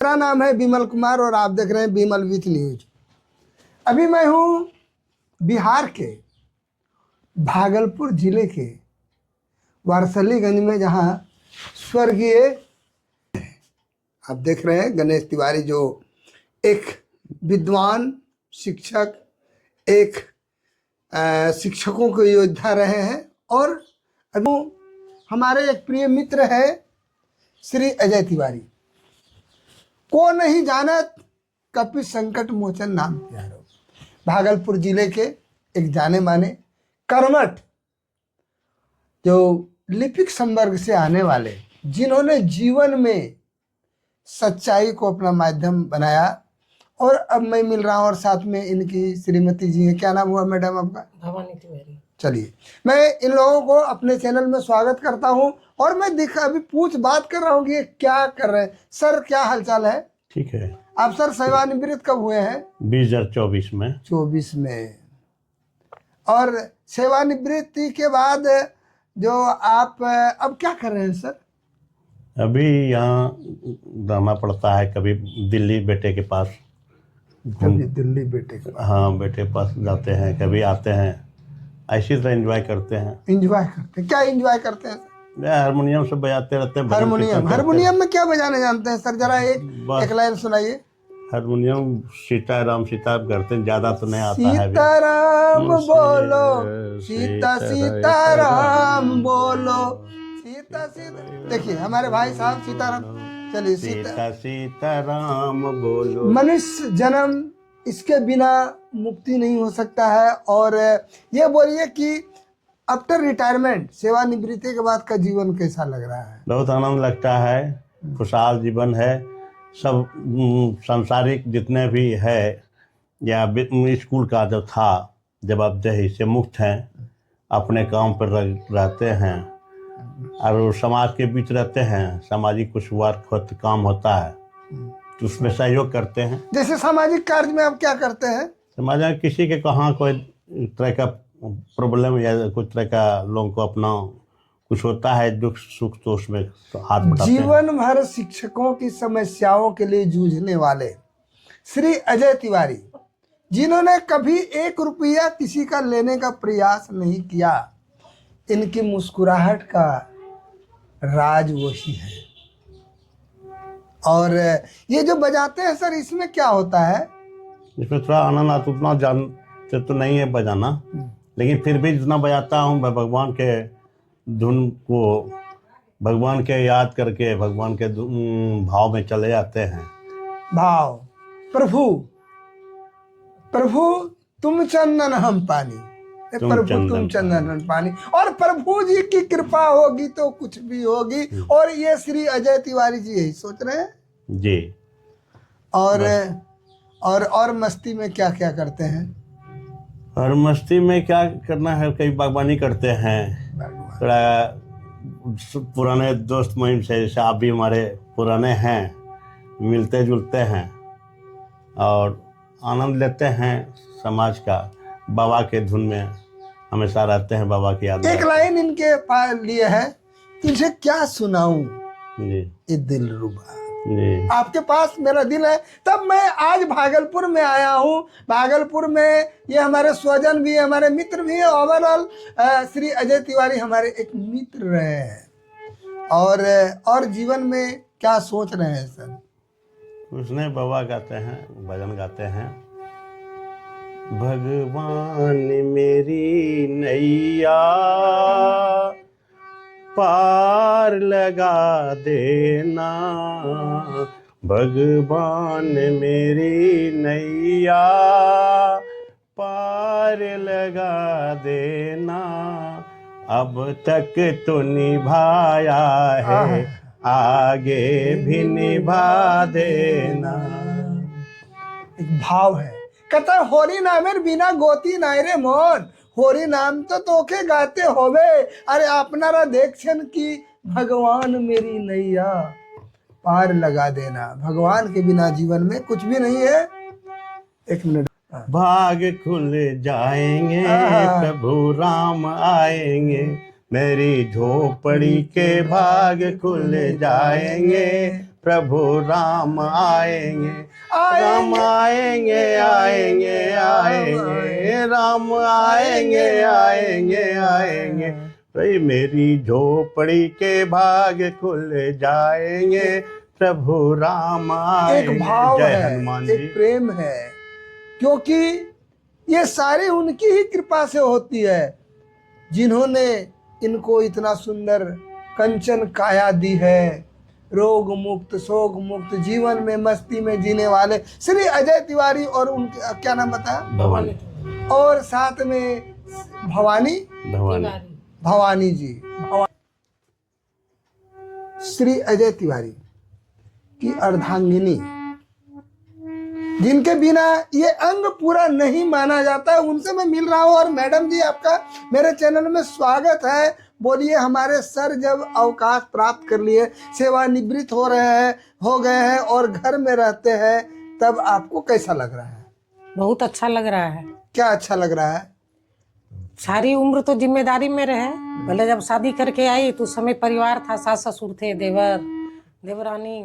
मेरा नाम है बिमल कुमार और आप देख रहे हैं बिमल विथ न्यूज। अभी मैं हूँ बिहार के भागलपुर जिले के वारसलीगंज में, जहाँ स्वर्गीय आप देख रहे हैं गणेश तिवारी, जो एक विद्वान शिक्षक, एक शिक्षकों के योद्धा रहे हैं। और अभी हमारे एक प्रिय मित्र है श्री अजय तिवारी। को नहीं जानत कपि संकट मोचन नाम प्यारो। भागलपुर जिले के एक जाने माने कर्मठ, जो लिपिक संवर्ग से आने वाले, जिन्होंने जीवन में सच्चाई को अपना माध्यम बनाया। और अब मैं मिल रहा हूँ और साथ में इनकी श्रीमती जी हैं। क्या नाम हुआ मैडम आपका? भवानी तिवारी। चलिए, मैं इन लोगों को अपने चैनल में स्वागत करता हूं। और मैं अभी बात कर रहा हूं कि ये क्या कर रहे हैं। सर, क्या हालचाल है? ठीक है। आप सर सेवानिवृत्त कब हुए हैं? 2024 में। 24 में। और सेवानिवृत्ति के बाद जो आप अब क्या कर रहे हैं सर? अभी यहाँ रहना पड़ता है, कभी दिल्ली बेटे के पास। कभी दिल्ली बेटे के पास? हाँ, बेटे के पास जाते हैं, कभी आते हैं, ऐसी तरह एंजॉय करते हैं। एंजॉय करते हैं? क्या एंजॉय करते हैं? हारमोनियम से बजाते रहते हैं। हारमोनियम में क्या बजाने जानते हैं सर? जरा एक लाइन सुनाइए। हारमोनियम सीताराम सीताराम करते हैं, ज्यादा तो नहीं आता है। सीताराम बोलो, सीता सीताराम बोलो, सीता सीता। देखिए हमारे भाई साहब सीताराम। चलिए, सीता सीताराम बोलो। मनुष्य जन्म, इसके बिना मुक्ति नहीं हो सकता है। और ये बोलिए कि आफ्टर रिटायरमेंट, सेवानिवृत्ति के बाद का जीवन कैसा लग रहा है? बहुत आनंद लगता है, खुशहाल जीवन है। सब सांसारिक जितने भी है, या स्कूल का जो था, जब आप दही से मुक्त हैं, अपने काम पर रहते हैं और समाज के बीच रहते हैं, सामाजिक कुछ वर्क काम होता है तो उसमें सहयोग करते हैं। जैसे सामाजिक कार्य में आप क्या करते हैं? समाज में किसी के कहाँ कोई तरह का प्रॉब्लम या कुछ तरह का लोगों को अपना कुछ होता है, दुख सुख, तो उसमें हाथ बटाते हैं। जीवन भर शिक्षकों की समस्याओं के लिए जूझने वाले श्री अजय तिवारी, जिन्होंने कभी 1 रुपया किसी का लेने का प्रयास नहीं किया, इनकी मुस्कुराहट का राज वही है। और ये जो बजाते हैं सर, इसमें क्या होता है? इसमें थोड़ा आनंद आता। उतना जानते तो नहीं है बजाना, लेकिन फिर भी जितना बजाता हूँ, मैं भगवान के धुन को, भगवान के याद करके, भगवान के भाव में चले जाते हैं। भाव, प्रभु प्रभु तुम चंदन हम पानी, प्रभु तुम चंदन हम पानी। और प्रभु जी की कृपा होगी तो कुछ भी होगी। और ये श्री अजय तिवारी जी यही सोच रहे हैं जी। और मस्ती में क्या क्या करते हैं? और मस्ती में क्या करना है, कई बागवानी करते हैं। थोड़ा पुराने दोस्त महिम से, जैसे आप भी हमारे पुराने हैं, मिलते जुलते हैं और आनंद लेते हैं समाज का। बाबा के धुन में हमेशा रहते हैं, बाबा की याद। एक लाइन इनके पास लिए है, तुझे क्या सुनाऊं जी, ये दिल रुबा। जी। आपके पास मेरा दिल है। तब मैं आज भागलपुर में आया हूँ। भागलपुर में ये हमारे स्वजन भी, हमारे मित्र भी हैं। ओवरऑल श्री अजय तिवारी हमारे एक मित्र रहे हैं। और जीवन में क्या सोच रहे हैं सर? उसने बाबा गाते हैं, भजन गाते हैं। भगवान मेरी नैया पार लगा देना, भगवान मेरी नैया पार लगा देना। अब तक तो निभाया है, आगे भी निभा देना। एक भाव है, कहता होरी नामेर बिना गोती नाय रे मोन, होरी नाम तो तोखे गाते होवे। अरे अपनारा देखछन की भगवान मेरी नैया पार लगा देना। भगवान के बिना जीवन में कुछ भी नहीं है। एक मिनट। भाग खुल जाएंगे, प्रभु राम आएंगे, मेरी झोपड़ी के भाग खुल जाएंगे, प्रभु राम आएंगे, राम आएंगे आएंगे आएंगे, राम आएंगे आएंगे आएंगे, भाई मेरी झोपड़ी के भाग खुल जाएंगे, प्रभु राम आएंगे। एक भाव जय है, हनुमान जी। एक प्रेम है, क्योंकि ये सारी उनकी ही कृपा से होती है, जिन्होंने इनको इतना सुंदर कंचन काया दी है। रोग मुक्त, शोक मुक्त, जीवन में मस्ती में जीने वाले श्री अजय तिवारी और उनके क्या नाम बताया, भवानी, और साथ में भवानी भवानी, भवानी जी, श्री अजय तिवारी की अर्धांगिनी, जिनके बिना ये अंग पूरा नहीं माना जाता है, उनसे मैं मिल रहा हूँ। और मैडम जी, आपका मेरे चैनल में स्वागत है। बोलिए, हमारे सर जब अवकाश प्राप्त कर लिए, सेवानिवृत्त हो गए हैं और घर में रहते हैं, तब आपको कैसा लग रहा है? बहुत अच्छा लग रहा है। क्या अच्छा लग रहा है? सारी उम्र तो जिम्मेदारी में रहे। पहले जब शादी करके आई तो उस समय परिवार था, सास ससुर थे, देवर देवरानी,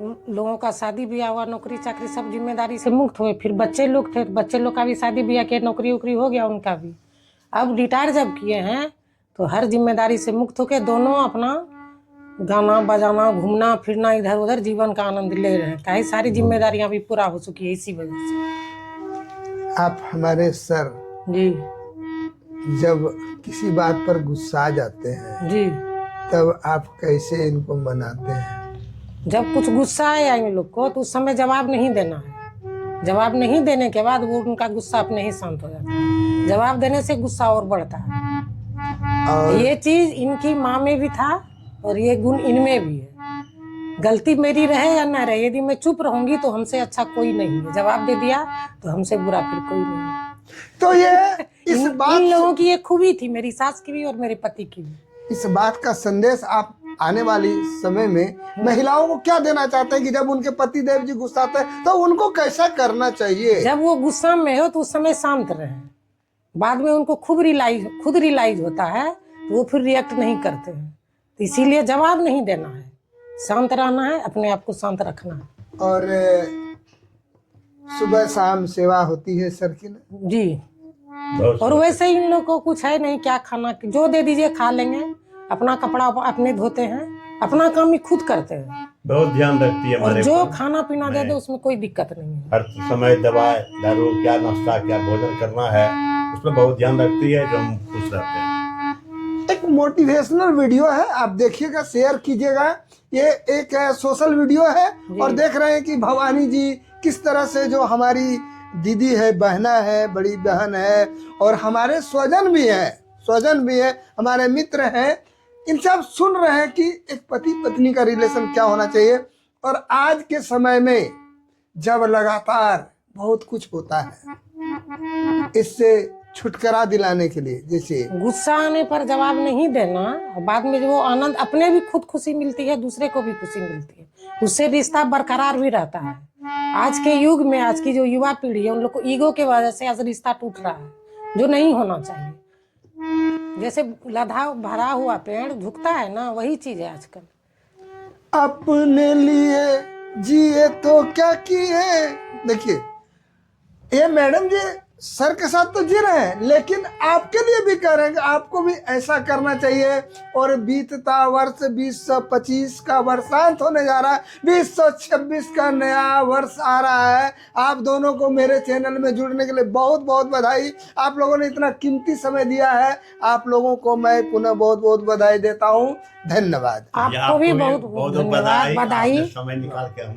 उन लोगों का शादी ब्याह हुआ, नौकरी चाकरी सब जिम्मेदारी से मुक्त हुए। फिर बच्चे लोग थे, बच्चे लोग का भी शादी ब्याह किया, नौकरी वोकरी हो गया उनका भी। अब रिटायर जब किए हैं तो हर जिम्मेदारी से मुक्त होकर दोनों अपना गाना बजाना, घूमना फिरना, इधर उधर जीवन का आनंद ले रहे हैं। काहे सारी जिम्मेदारियां भी पूरा हो चुकी है इसी वजह से। आप हमारे सर जी जब किसी बात पर गुस्सा आ जाते हैं, जी। तब आप कैसे इनको मनाते हैं? जब कुछ गुस्सा आया इन लोग को तो उस समय जवाब नहीं देना है। जवाब नहीं देने के बाद वो उनका गुस्सा अपने ही शांत हो जाता है। जवाब देने से गुस्सा और बढ़ता है। और ये चीज इनकी माँ में भी था और ये गुण इनमें भी है। गलती मेरी रहे या ना रहे, यदि मैं चुप रहूंगी तो हमसे अच्छा कोई नहीं है। जवाब दे दिया तो हमसे बुरा फिर कोई नहीं है। तो ये इस बात इन लोगों की ये खूबी थी, मेरी सास की भी और मेरे पति की भी। इस बात का संदेश आप आने वाली समय में महिलाओं को क्या देना चाहते हैं कि जब उनके पति देव जी गुस्साते हैं तो उनको कैसा करना चाहिए? जब वो गुस्सा में हो तो उस समय शांत रहे। बाद में उनको खुद रियलाइज होता है तो वो फिर रिएक्ट नहीं करते हैं। तो इसीलिए जवाब नहीं देना है, शांत रहना है, अपने आप को शांत रखना है। और सुबह शाम सेवा होती है सर की ना? जी। और वैसे इन लोग को कुछ है नहीं, क्या खाना जो दे दीजिए खा लेंगे। अपना कपड़ा अपने धोते हैं, अपना काम ही खुद करते हैं। बहुत ध्यान रखती है और हमारे जो ऊपर। खाना पीना दे दे उसमें कोई दिक्कत नहीं है। हर समय दवा दारू, क्या नाश्ता क्या भोजन करना है, उसमें बहुत ध्यान रखती है, जो हम खुश रहते हैं। एक मोटिवेशनल वीडियो है, आप देखिएगा, शेयर कीजिएगा। ये एक सोशल वीडियो है और देख रहे हैं कि भवानी जी किस तरह से, जो हमारी दीदी है, बहना है, बड़ी बहन है, और हमारे स्वजन भी है, हमारे मित्र हैं, इनसे आप सुन रहे हैं कि एक पति पत्नी का रिलेशन क्या होना चाहिए। और आज के समय में जब लगातार बहुत कुछ होता है, इससे छुटकारा दिलाने के लिए, जैसे गुस्सा आने पर जवाब नहीं देना, और बाद में जो वो आनंद, अपने भी खुद खुशी मिलती है, दूसरे को भी खुशी मिलती है, उससे रिश्ता बरकरार भी रहता है। आज के युग में आज की जो युवा पीढ़ी है, उन लोग को ईगो के वजह से आज रिश्ता टूट रहा है, जो नहीं होना चाहिए। जैसे लदा भरा हुआ पेड़ झुकता है ना, वही चीज है आजकल। अपने लिए जिए तो क्या किए। देखिए, ये मैडम जी सर के साथ तो जी रहे हैं, लेकिन आपके लिए भी कह रहे हैं कि आपको भी ऐसा करना चाहिए। और बीतता वर्ष 2025 का वर्षांत होने जा रहा है, 2026 का नया वर्ष आ रहा है। आप दोनों को मेरे चैनल में जुड़ने के लिए बहुत बहुत बधाई। आप लोगों ने इतना कीमती समय दिया है, आप लोगों को मैं पुनः बहुत बहुत बधाई देता हूँ। धन्यवाद। आपको भी बहुत बहुत धन्यवाद, बधाई। समय निकाल के हम